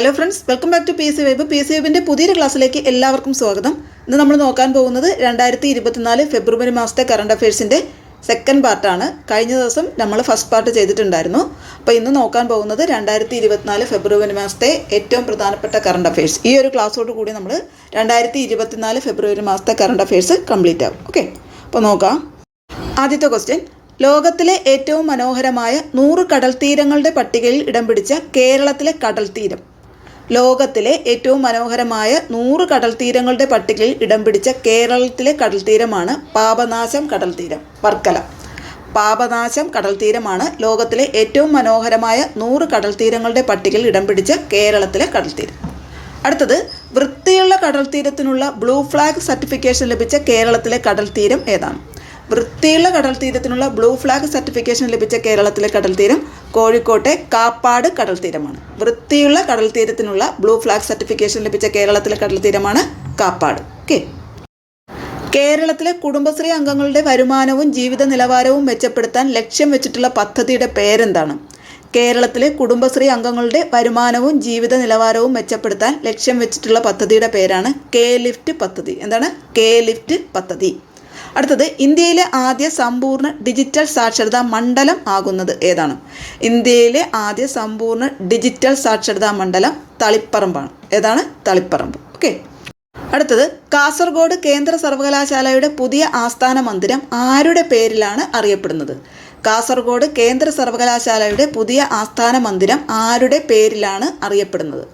Hello friends, welcome back to P S C web. P S C വെബിൻ്റെ പുതിയൊരു ക്ലാസ്സിലേക്ക് എല്ലാവർക്കും സ്വാഗതം. ഇന്ന് നമ്മൾ നോക്കാൻ പോകുന്നത് 2024 ഫെബ്രുവരി മാസത്തെ കറണ്ട് അഫയേഴ്സിൻ്റെ സെക്കൻഡ് പാർട്ടാണ്. കഴിഞ്ഞ ദിവസം നമ്മൾ ഫസ്റ്റ് പാർട്ട് ചെയ്തിട്ടുണ്ടായിരുന്നു. അപ്പോൾ ഇന്ന് നോക്കാൻ പോകുന്നത് 2024 ഫെബ്രുവരി മാസത്തെ ഏറ്റവും പ്രധാനപ്പെട്ട കറണ്ട് അഫയേഴ്സ്. ഈ ഒരു ക്ലാസ്സോട് കൂടി നമ്മൾ 2024 ഫെബ്രുവരി മാസത്തെ കറണ്ട് അഫയേഴ്സ് കംപ്ലീറ്റ് ആകും. ഓക്കെ, അപ്പോൾ നോക്കാം. ആദ്യത്തെ ക്വസ്റ്റ്യൻ: ലോകത്തിലെ ഏറ്റവും മനോഹരമായ 100 കടൽ തീരങ്ങളുടെ പട്ടികയിൽ ഇടം പിടിച്ച കേരളത്തിലെ കടൽ തീരം. ലോകത്തിലെ ഏറ്റവും മനോഹരമായ 100 കടൽ തീരങ്ങളുടെ പട്ടികയിൽ ഇടം പിടിച്ച കേരളത്തിലെ കടൽ തീരമാണ് പാപനാശം കടൽ തീരം, വർക്കല. പാപനാശം കടൽ തീരമാണ് ലോകത്തിലെ ഏറ്റവും മനോഹരമായ 100 കടൽ തീരങ്ങളുടെ പട്ടികയിൽ ഇടം പിടിച്ച കേരളത്തിലെ കടൽ തീരം. അടുത്തത്: വൃത്തിയുള്ള കടൽ തീരത്തിനുള്ള ബ്ലൂ ഫ്ലാഗ് സർട്ടിഫിക്കേഷൻ ലഭിച്ച കേരളത്തിലെ കടൽ തീരം ഏതാണ്? വൃത്തിയുള്ള കടൽ തീരത്തിനുള്ള ബ്ലൂ ഫ്ലാഗ് സർട്ടിഫിക്കേഷൻ ലഭിച്ച കേരളത്തിലെ കടൽ തീരം കോഴിക്കോട്ടെ കാപ്പാട് കടൽ തീരമാണ്. വൃത്തിയുള്ള കടൽ തീരത്തിനുള്ള ബ്ലൂ ഫ്ലാഗ് സർട്ടിഫിക്കേഷൻ ലഭിച്ച കേരളത്തിലെ കടൽ തീരമാണ് കാപ്പാട്. ഓക്കെ. കേരളത്തിലെ കുടുംബശ്രീ അംഗങ്ങളുടെ വരുമാനവും ജീവിത നിലവാരവും മെച്ചപ്പെടുത്താൻ ലക്ഷ്യം വെച്ചിട്ടുള്ള പദ്ധതിയുടെ പേരെന്താണ്? കേരളത്തിലെ കുടുംബശ്രീ അംഗങ്ങളുടെ വരുമാനവും ജീവിത നിലവാരവും മെച്ചപ്പെടുത്താൻ ലക്ഷ്യം വെച്ചിട്ടുള്ള പദ്ധതിയുടെ പേരാണ് കെ ലിഫ്റ്റ് പദ്ധതി. എന്താണ് കെ ലിഫ്റ്റ് പദ്ധതി? അടുത്തത്: ഇന്ത്യയിലെ ആദ്യ സമ്പൂർണ്ണ ഡിജിറ്റൽ സാക്ഷരതാ മണ്ഡലം ആകുന്നത് ഏതാണ്? ഇന്ത്യയിലെ ആദ്യ സമ്പൂർണ്ണ ഡിജിറ്റൽ സാക്ഷരതാ മണ്ഡലം തളിപ്പറമ്പാണ്. ഏതാണ്? തളിപ്പറമ്പ്. ഓക്കെ. അടുത്തത്: കാസർഗോഡ് കേന്ദ്ര സർവകലാശാലയുടെ പുതിയ ആസ്ഥാന മന്ദിരം ആരുടെ പേരിലാണ് അറിയപ്പെടുന്നത്? കാസർഗോഡ് കേന്ദ്ര സർവകലാശാലയുടെ പുതിയ ആസ്ഥാന മന്ദിരം ആരുടെ പേരിലാണ് അറിയപ്പെടുന്നത്?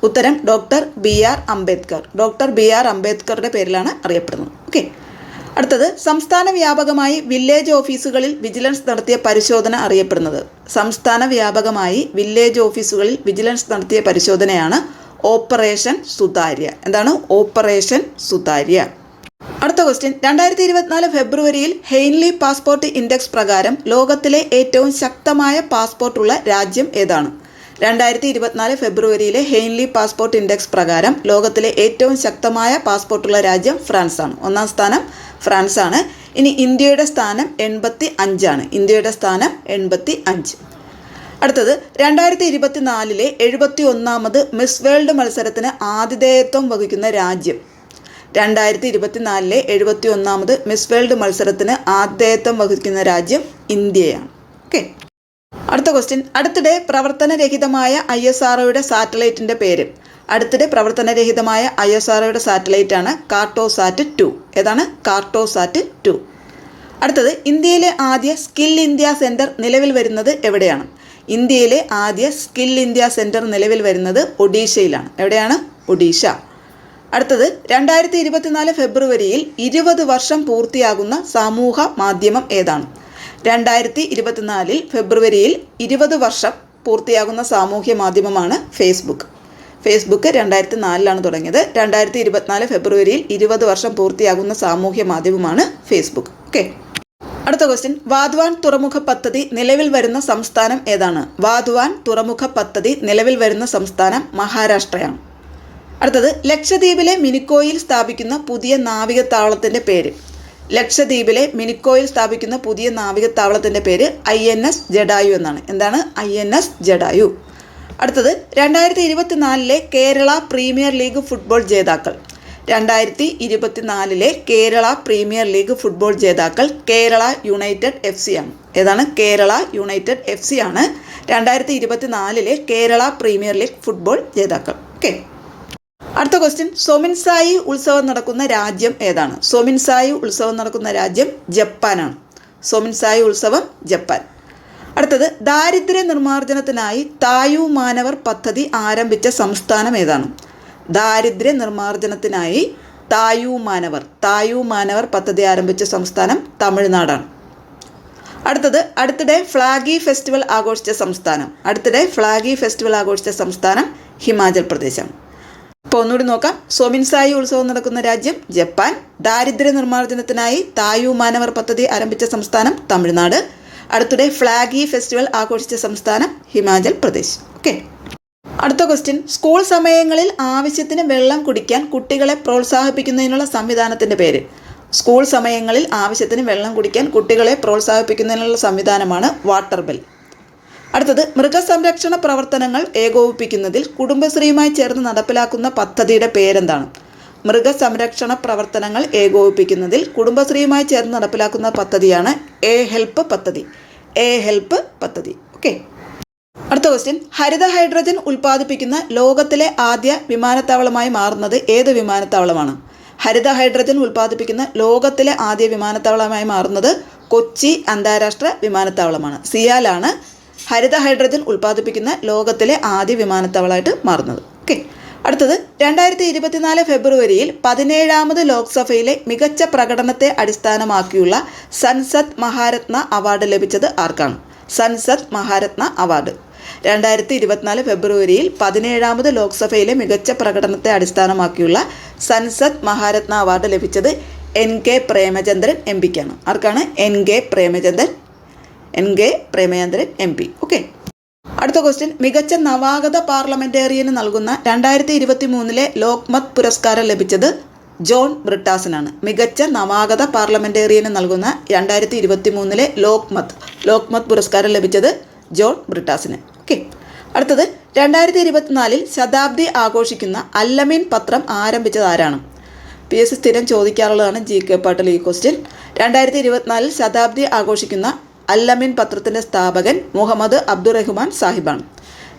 ഉത്തരം doctor B R Ambedkar. Doctor B R അംബേദ്കറുടെ പേരിലാണ് അറിയപ്പെടുന്നത്. ഓക്കെ. അടുത്തത്: സംസ്ഥാന വ്യാപകമായി വില്ലേജ് ഓഫീസുകളിൽ വിജിലൻസ് നടത്തിയ പരിശോധന അറിയപ്പെടുന്നത്? സംസ്ഥാന വ്യാപകമായി വില്ലേജ് ഓഫീസുകളിൽ വിജിലൻസ് നടത്തിയ പരിശോധനയാണ് ഓപ്പറേഷൻ സുതാര്യ. എന്താണ് ഓപ്പറേഷൻ സുതാര്യ? അടുത്ത ക്വസ്റ്റ്യൻ: 2024 ഫെബ്രുവരിയിൽ ഹെയ്ൻലി പാസ്പോർട്ട് ഇൻഡെക്സ് പ്രകാരം ലോകത്തിലെ ഏറ്റവും ശക്തമായ പാസ്പോർട്ടുള്ള രാജ്യം ഏതാണ്? 2024 ഫെബ്രുവരിയിലെ ഹെയ്ൻലി പാസ്പോർട്ട് ഇൻഡെക്സ് പ്രകാരം ലോകത്തിലെ ഏറ്റവും ശക്തമായ പാസ്പോർട്ടുള്ള രാജ്യം ഫ്രാൻസാണ്. ഒന്നാം സ്ഥാനം ഫ്രാൻസാണ്. ഇനി ഇന്ത്യയുടെ സ്ഥാനം 85 ആണ്. ഇന്ത്യയുടെ സ്ഥാനം 85. അടുത്തത്: 2024 71ാമത് മിസ് വേൾഡ് മത്സരത്തിന് ആതിഥേയത്വം വഹിക്കുന്ന രാജ്യം. 2024 71ാമത് മിസ് വേൾഡ് മത്സരത്തിന് ആതിഥേയത്വം വഹിക്കുന്ന രാജ്യം ഇന്ത്യയാണ്. ഓക്കെ. അടുത്ത ക്വസ്റ്റ്യൻ: അടുത്തിടെ പ്രവർത്തനരഹിതമായ ISROയുടെ സാറ്റലൈറ്റിൻ്റെ പേര്. അടുത്തിടെ പ്രവർത്തനരഹിതമായ ISROയുടെ സാറ്റലൈറ്റാണ് കാർട്ടോസാറ്റ് 2. ഏതാണ്? കാർട്ടോസാറ്റ് 2. അടുത്തത്: ഇന്ത്യയിലെ ആദ്യ സ്കിൽ ഇന്ത്യ സെൻറ്റർ നിലവിൽ വരുന്നത് എവിടെയാണ്? ഇന്ത്യയിലെ ആദ്യ സ്കിൽ ഇന്ത്യ സെൻറ്റർ നിലവിൽ വരുന്നത് ഒഡീഷയിലാണ്. എവിടെയാണ്? ഒഡീഷ. അടുത്തത്: 2024 ഫെബ്രുവരിയിൽ 20 വർഷം പൂർത്തിയാകുന്ന സമൂഹ മാധ്യമം ഏതാണ്? 2024 ഫെബ്രുവരിയിൽ 20 വർഷം പൂർത്തിയാകുന്ന സാമൂഹ്യ മാധ്യമമാണ് ഫേസ്ബുക്ക്. ഫേസ്ബുക്ക് 2004 തുടങ്ങിയത്. 2024 ഫെബ്രുവരിയിൽ 20 വർഷം പൂർത്തിയാകുന്ന സാമൂഹ്യ മാധ്യമമാണ് ഫേസ്ബുക്ക്. ഓക്കെ. അടുത്ത ക്വസ്റ്റ്യൻ: വാധ്വാൻ തുറമുഖ പദ്ധതി നിലവിൽ വരുന്ന സംസ്ഥാനം ഏതാണ്? വാധ്വാൻ തുറമുഖ പദ്ധതി നിലവിൽ വരുന്ന സംസ്ഥാനം മഹാരാഷ്ട്രയാണ്. അടുത്തത്: ലക്ഷദ്വീപിലെ മിനിക്കോയിൽ സ്ഥാപിക്കുന്ന പുതിയ നാവികത്താവളത്തിൻ്റെ പേര്. ലക്ഷദ്വീപിലെ മിനിക്കോയിൽ സ്ഥാപിക്കുന്ന പുതിയ നാവികത്താവളത്തിൻ്റെ പേര് INS ജഡായു എന്നാണ്. എന്താണ്? INS ജഡായു. അടുത്തത്: 2024 കേരള പ്രീമിയർ ലീഗ് ഫുട്ബോൾ ജേതാക്കൾ. 2024 കേരള പ്രീമിയർ ലീഗ് ഫുട്ബോൾ ജേതാക്കൾ കേരള യുണൈറ്റഡ് FC ആണ്. ഏതാണ്? കേരള യുണൈറ്റഡ് FC ആണ് 2024 കേരള പ്രീമിയർ ലീഗ് ഫുട്ബോൾ ജേതാക്കൾ. ഓക്കെ. അടുത്ത ക്വസ്റ്റ്യൻ: സൊമിൻസായി ഉത്സവം നടക്കുന്ന രാജ്യം ഏതാണ്? സൊമിൻസായി ഉത്സവം നടക്കുന്ന രാജ്യം ജപ്പാനാണ്. സൊമിൻസായി ഉത്സവം ജപ്പാൻ. അടുത്തത്: ദാരിദ്ര്യ നിർമ്മാർജ്ജനത്തിനായി തായു മാനവർ പദ്ധതി ആരംഭിച്ച സംസ്ഥാനം ഏതാണ്? ദാരിദ്ര്യ നിർമ്മാർജ്ജനത്തിനായി തായു മാനവർ പദ്ധതി ആരംഭിച്ച സംസ്ഥാനം തമിഴ്നാടാണ്. അടുത്തത്: അടുത്തിടെ ഫ്ലാഗി ഫെസ്റ്റിവൽ ആഘോഷിച്ച സംസ്ഥാനം. അടുത്തിടെ ഫ്ലാഗി ഫെസ്റ്റിവൽ ആഘോഷിച്ച സംസ്ഥാനം ഹിമാചൽ പ്രദേശാണ്. അപ്പോൾ ഒന്നുകൂടി നോക്കാം. സൊമിൻസായി ഉത്സവം നടക്കുന്ന രാജ്യം ജപ്പാൻ. ദാരിദ്ര്യ നിർമ്മാർജ്ജനത്തിനായി തായു മാനവർ പദ്ധതി ആരംഭിച്ച സംസ്ഥാനം തമിഴ്നാട്. അടുത്തിടെ ഫ്ലാഗി ഫെസ്റ്റിവൽ ആഘോഷിച്ച സംസ്ഥാനം ഹിമാചൽ പ്രദേശ്. ഓക്കെ. അടുത്ത ക്വസ്റ്റ്യൻ: സ്കൂൾ സമയങ്ങളിൽ ആവശ്യത്തിന് വെള്ളം കുടിക്കാൻ കുട്ടികളെ പ്രോത്സാഹിപ്പിക്കുന്നതിനുള്ള സംവിധാനത്തിൻ്റെ പേര്. സ്കൂൾ സമയങ്ങളിൽ ആവശ്യത്തിന് വെള്ളം കുടിക്കാൻ കുട്ടികളെ പ്രോത്സാഹിപ്പിക്കുന്നതിനുള്ള സംവിധാനമാണ് വാട്ടർ ബെൽ. അടുത്തത് മൃഗസംരക്ഷണ പ്രവർത്തനങ്ങൾ ഏകോപിപ്പിക്കുന്നതിൽ കുടുംബശ്രീയുമായി ചേർന്ന് നടപ്പിലാക്കുന്ന പദ്ധതിയുടെ പേരെന്താണ്? മൃഗസംരക്ഷണ പ്രവർത്തനങ്ങൾ ഏകോപിപ്പിക്കുന്നതിൽ കുടുംബശ്രീയുമായി ചേർന്ന് നടപ്പിലാക്കുന്ന പദ്ധതിയാണ് എ ഹെൽപ്പ് പദ്ധതി. എ ഹെൽപ്പ് പദ്ധതി. ഓക്കെ. അടുത്ത ക്വസ്റ്റ്യൻ, ഹരിത ഹൈഡ്രജൻ ഉൽപ്പാദിപ്പിക്കുന്ന ലോകത്തിലെ ആദ്യ വിമാനത്താവളമായി മാറുന്നത് ഏത് വിമാനത്താവളമാണ്? ഹരിത ഹൈഡ്രജൻ ഉൽപ്പാദിപ്പിക്കുന്ന ലോകത്തിലെ ആദ്യ വിമാനത്താവളമായി മാറുന്നത് കൊച്ചി അന്താരാഷ്ട്ര വിമാനത്താവളമാണ്. സിയാലാണ് ഹരിത ഹൈഡ്രജൻ ഉൽപ്പാദിപ്പിക്കുന്ന ലോകത്തിലെ ആദ്യ വിമാനത്താവളമായിട്ട് മാറുന്നത്. ഓക്കെ. അടുത്തത് 2024 ഫെബ്രുവരിയിൽ 17ാമത് ലോക്സഭയിലെ മികച്ച പ്രകടനത്തെ അടിസ്ഥാനമാക്കിയുള്ള സൻസദ് മഹാരത്ന അവാർഡ് ലഭിച്ചത് ആർക്കാണ്? സൻസദ് മഹാരത്ന അവാർഡ് 2024 ഫെബ്രുവരിയിൽ 17ാമത് ലോക്സഭയിലെ മികച്ച പ്രകടനത്തെ അടിസ്ഥാനമാക്കിയുള്ള സൻസദ് മഹാരത്ന അവാർഡ് ലഭിച്ചത് NK പ്രേമചന്ദ്രൻ MPക്കാണ്. ആർക്കാണ്? NK Premachandran MP. ഓക്കെ. അടുത്ത ക്വസ്റ്റ്യൻ, മികച്ച നവാഗത പാർലമെന്റേറിയന് നൽകുന്ന 2023 ലോക്മത് പുരസ്കാരം ലഭിച്ചത് ജോൺ ബ്രിട്ടാസിനാണ്. മികച്ച നവാഗത പാർലമെന്റേറിയന് നൽകുന്ന 2023 ലോക്മത് പുരസ്കാരം ലഭിച്ചത് ജോൺ ബ്രിട്ടാസിന്. ഓക്കെ. അടുത്തത് 2024 ശതാബ്ദി ആഘോഷിക്കുന്ന അല്ലമീൻ പത്രം ആരംഭിച്ചത് ആരാണ്? PSC സ്ഥിരം ചോദിക്കാറുള്ളതാണ് GK പാട്ടിൽ ഈ ക്വസ്റ്റ്യൻ. 2024 ശതാബ്ദി ആഘോഷിക്കുന്ന അല്ലമീൻ പത്രത്തിൻ്റെ സ്ഥാപകൻ മുഹമ്മദ് അബ്ദുറഹ്മാൻ സാഹിബാണ്.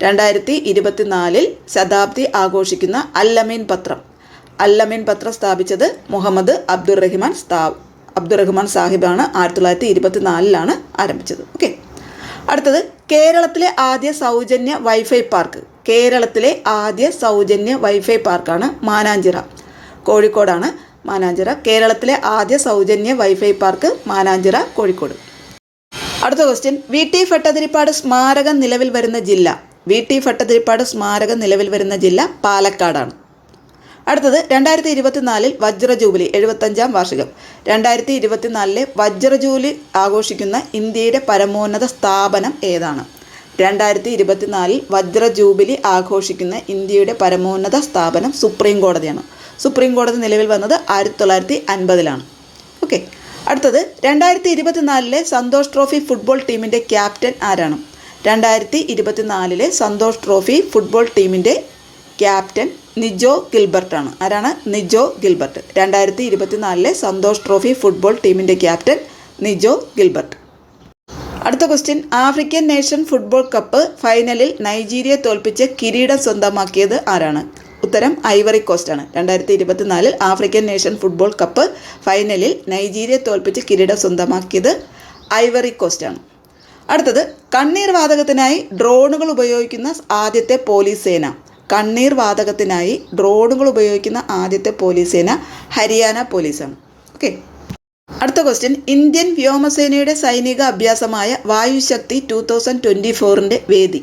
2024 ശതാബ്ദി ആഘോഷിക്കുന്ന അല്ലമീൻ പത്രം സ്ഥാപിച്ചത് മുഹമ്മദ് അബ്ദുറഹ്മാൻ സാഹിബാണ്. 1924 ആരംഭിച്ചത്. ഓക്കെ. അടുത്തത്, കേരളത്തിലെ ആദ്യ സൗജന്യ വൈഫൈ പാർക്കാണ് മാനാഞ്ചിറ. കോഴിക്കോടാണ് മാനാഞ്ചിറ. കേരളത്തിലെ ആദ്യ സൗജന്യ വൈഫൈ പാർക്ക് മാനാഞ്ചിറ, കോഴിക്കോട്. അടുത്ത ക്വസ്റ്റ്യൻ, VT ഭട്ടതിരിപ്പാട് സ്മാരകം നിലവിൽ വരുന്ന ജില്ല പാലക്കാടാണ്. അടുത്തത് 2024 വജ്രജൂബിലി 75ാം വാർഷികം. 2024 വജ്രജൂബിലി ആഘോഷിക്കുന്ന ഇന്ത്യയുടെ പരമോന്നത സ്ഥാപനം ഏതാണ്? 2024 വജ്രജൂബിലി ആഘോഷിക്കുന്ന ഇന്ത്യയുടെ പരമോന്നത സ്ഥാപനം സുപ്രീം കോടതിയാണ്. സുപ്രീം കോടതി നിലവിൽ വന്നത് 1950. ഓക്കെ. അടുത്തത് 2024 സന്തോഷ് ട്രോഫി ഫുട്ബോൾ ടീമിൻ്റെ ക്യാപ്റ്റൻ ആരാണ്? 2024 സന്തോഷ് ട്രോഫി ഫുട്ബോൾ ടീമിൻ്റെ ക്യാപ്റ്റൻ നിജോ ഗിൽബർട്ടാണ്. ആരാണ്? Nijo Gilbert. 2024 Santosh trophy football ടീമിൻ്റെ ക്യാപ്റ്റൻ നിജോ ഗിൽബർട്ട്. അടുത്ത question, African nation football cup ഫൈനലിൽ നൈജീരിയയെ തോൽപ്പിച്ച് കിരീടം സ്വന്തമാക്കിയത് ആരാണ്? ഉത്തരം ഐവറി കോസ്റ്റാണ്. 2024 ആഫ്രിക്കൻ നേഷൻ ഫുട്ബോൾ കപ്പ് ഫൈനലിൽ നൈജീരിയയെ തോൽപ്പിച്ച് കിരീടം സ്വന്തമാക്കിയത് ഐവറി കോസ്റ്റാണ്. അടുത്തത്, കണ്ണീർ വാതകത്തിനായി ഡ്രോണുകൾ ഉപയോഗിക്കുന്ന ആദ്യത്തെ പോലീസ് സേന ഹരിയാന പോലീസാണ്. ഓക്കെ. അടുത്ത ക്വസ്റ്റ്യൻ, ഇന്ത്യൻ വ്യോമസേനയുടെ സൈനിക അഭ്യാസമായ വായുശക്തി 2024 വേദി.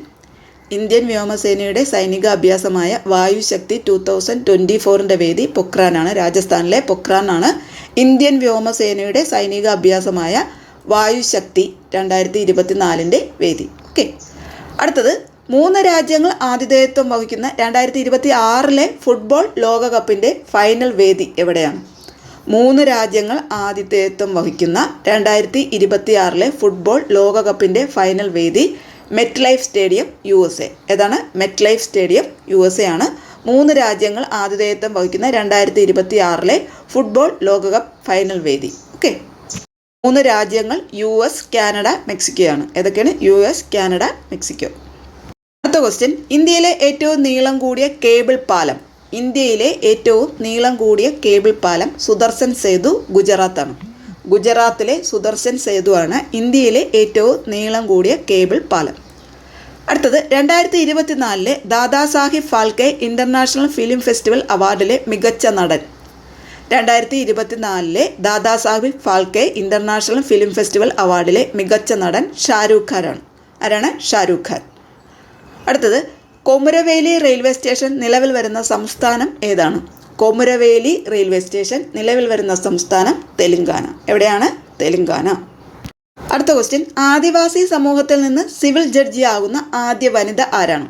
ഇന്ത്യൻ വ്യോമസേനയുടെ സൈനിക അഭ്യാസമായ വായുശക്തി 2024 വേദി പൊക്രാനാണ്. രാജസ്ഥാനിലെ പൊക്രാനാണ് ഇന്ത്യൻ വ്യോമസേനയുടെ സൈനിക അഭ്യാസമായ വായുശക്തി 2024 വേദി. ഓക്കെ. അടുത്തത്, 3 രാജ്യങ്ങൾ ആതിഥേയത്വം വഹിക്കുന്ന 2026 ഫുട്ബോൾ ലോകകപ്പിൻ്റെ ഫൈനൽ വേദി എവിടെയാണ്? 3 രാജ്യങ്ങൾ ആതിഥേയത്വം വഹിക്കുന്ന 2026 ഫുട്ബോൾ ലോകകപ്പിൻ്റെ ഫൈനൽ വേദി മെറ്റ്ലൈഫ് സ്റ്റേഡിയം USA. ഏതാണ്? മെറ്റ്ലൈഫ് സ്റ്റേഡിയം USA ആണ് 3 രാജ്യങ്ങൾ ആതിഥേയത്വം വഹിക്കുന്ന 2026 ഫുട്ബോൾ ലോകകപ്പ് ഫൈനൽ വേദി. ഓക്കെ. 3 രാജ്യങ്ങൾ US, കാനഡ, മെക്സിക്കോ ആണ്. ഏതൊക്കെയാണ്? US, Canada, Mexico. അടുത്ത ക്വസ്റ്റ്യൻ, ഇന്ത്യയിലെ ഏറ്റവും നീളം കൂടിയ കേബിൾ പാലം സുദർശൻ സേതു ഗുജറാത്താണ്. ഗുജറാത്തിലെ സുദർശൻ സേതു ആണ് ഇന്ത്യയിലെ ഏറ്റവും നീളം കൂടിയ കേബിൾ പാലം. അടുത്തത്, 2024 Dadasaheb Phalke international film festival അവാർഡിലെ മികച്ച നടൻ. 2024 Dadasaheb Phalke international film festival അവാർഡിലെ മികച്ച നടൻ ഷാരൂഖ് ഖാനാണ്. ആരാണ്? ഷാരൂഖ് ഖാൻ. അടുത്തത്, കൊമുരവേലി റെയിൽവേ സ്റ്റേഷൻ നിലവിൽ വരുന്ന സംസ്ഥാനം ഏതാണ്? കൊമുരവേലി റെയിൽവേ സ്റ്റേഷൻ നിലവിൽ വരുന്ന സംസ്ഥാനം തെലുങ്കാന. എവിടെയാണ്? തെലുങ്കാന. അടുത്ത ക്വസ്റ്റ്യൻ, ആദിവാസി സമൂഹത്തിൽ നിന്ന് സിവിൽ ജഡ്ജിയാകുന്ന ആദ്യ വനിത ആരാണ്?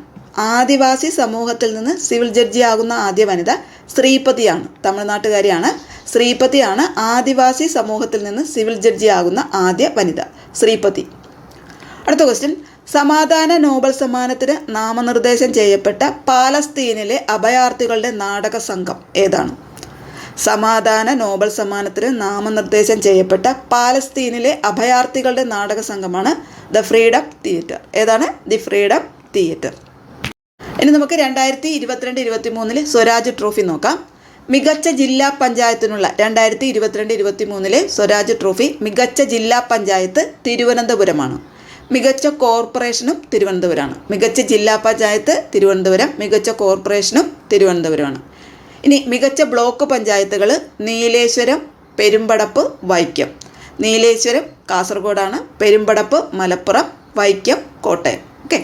ആദിവാസി സമൂഹത്തിൽ നിന്ന് സിവിൽ ജഡ്ജിയാകുന്ന ആദ്യ വനിത ശ്രീപതിയാണ്. തമിഴ്നാട്ടുകാരിയാണ്. ശ്രീപതിയാണ് ആദിവാസി സമൂഹത്തിൽ നിന്ന് സിവിൽ ജഡ്ജിയാകുന്ന ആദ്യ വനിത. ശ്രീപതി. അടുത്ത ക്വസ്റ്റ്യൻ, സമാധാന നോബൽ സമ്മാനത്തിന് നാമനിർദ്ദേശം ചെയ്യപ്പെട്ട പാലസ്തീനിലെ അഭയാർത്ഥികളുടെ നാടക സംഘം ഏതാണ്? സമാധാന നോബൽ സമ്മാനത്തിന് നാമനിർദ്ദേശം ചെയ്യപ്പെട്ട പാലസ്തീനിലെ അഭയാർത്ഥികളുടെ നാടക സംഘമാണ് ദ ഫ്രീഡം തിയേറ്റർ. ഏതാണ്? The freedom theatre. ഇനി നമുക്ക് 2022-23 സ്വരാജ് ട്രോഫി നോക്കാം. മികച്ച ജില്ലാ പഞ്ചായത്തിനുള്ള 2022-23 സ്വരാജ് ട്രോഫി മികച്ച ജില്ലാ പഞ്ചായത്ത് തിരുവനന്തപുരമാണ്. മികച്ച കോർപ്പറേഷനും തിരുവനന്തപുരമാണ്. മികച്ച ജില്ലാ പഞ്ചായത്ത് തിരുവനന്തപുരം, മികച്ച കോർപ്പറേഷനും തിരുവനന്തപുരമാണ്. ഇനി മികച്ച ബ്ലോക്ക് പഞ്ചായത്തുകൾ നീലേശ്വരം, പെരുമ്പടപ്പ്, വൈക്കം. നീലേശ്വരം കാസർഗോഡാണ്, പെരുമ്പടപ്പ് മലപ്പുറം, വൈക്കം കോട്ടയം. ഓക്കെ,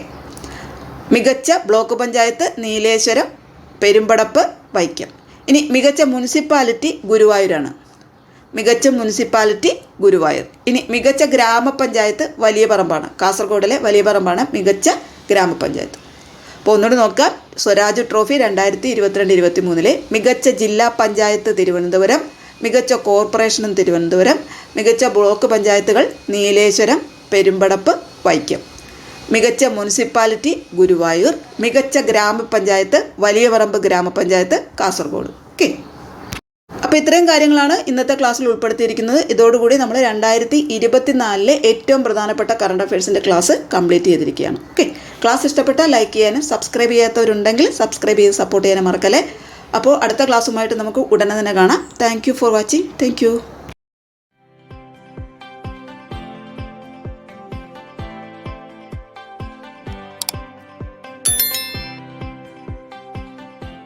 മികച്ച ബ്ലോക്ക് പഞ്ചായത്ത് നീലേശ്വരം, പെരുമ്പടപ്പ്, വൈക്കം. ഇനി മികച്ച മുനിസിപ്പാലിറ്റി ഗുരുവായൂരാണ്. മികച്ച മുനിസിപ്പാലിറ്റി ഗുരുവായൂർ. ഇനി മികച്ച ഗ്രാമപഞ്ചായത്ത് വലിയ പറമ്പാണ്. കാസർഗോഡിലെ വലിയ പറമ്പാണ് മികച്ച ഗ്രാമപഞ്ചായത്ത്. അപ്പോൾ ഒന്നുകൂടി നോക്കാം. സ്വരാജ് ട്രോഫി 2022-23 മികച്ച ജില്ലാ പഞ്ചായത്ത് തിരുവനന്തപുരം, മികച്ച കോർപ്പറേഷനും തിരുവനന്തപുരം, മികച്ച ബ്ലോക്ക് പഞ്ചായത്തുകൾ നീലേശ്വരം, പെരുമ്പടപ്പ്, വൈക്കം. മികച്ച മുനിസിപ്പാലിറ്റി ഗുരുവായൂർ, മികച്ച ഗ്രാമപഞ്ചായത്ത് വലിയ പറമ്പ് ഗ്രാമപഞ്ചായത്ത് കാസർഗോഡ്. ഓക്കെ, അപ്പോൾ ഇത്രയും കാര്യങ്ങളാണ് ഇന്നത്തെ ക്ലാസ്സിൽ ഉൾപ്പെടുത്തിയിരിക്കുന്നത്. ഇതോടുകൂടി നമ്മൾ 2024 ഏറ്റവും പ്രധാനപ്പെട്ട കറണ്ട് അഫയേഴ്സിൻ്റെ ക്ലാസ് കംപ്ലീറ്റ് ചെയ്തിരിക്കുകയാണ്. ഓക്കെ, ക്ലാസ് ഇഷ്ടപ്പെട്ടാൽ ലൈക്ക് ചെയ്യാനും സബ്സ്ക്രൈബ് ചെയ്യാത്തവരുണ്ടെങ്കിൽ സബ്സ്ക്രൈബ് ചെയ്ത് സപ്പോർട്ട് ചെയ്യാനും മറക്കല്ലേ. അപ്പോൾ അടുത്ത ക്ലാസ്സുമായിട്ട് നമുക്ക് ഉടനെ തന്നെ കാണാം. Thank you for watching. Thank you.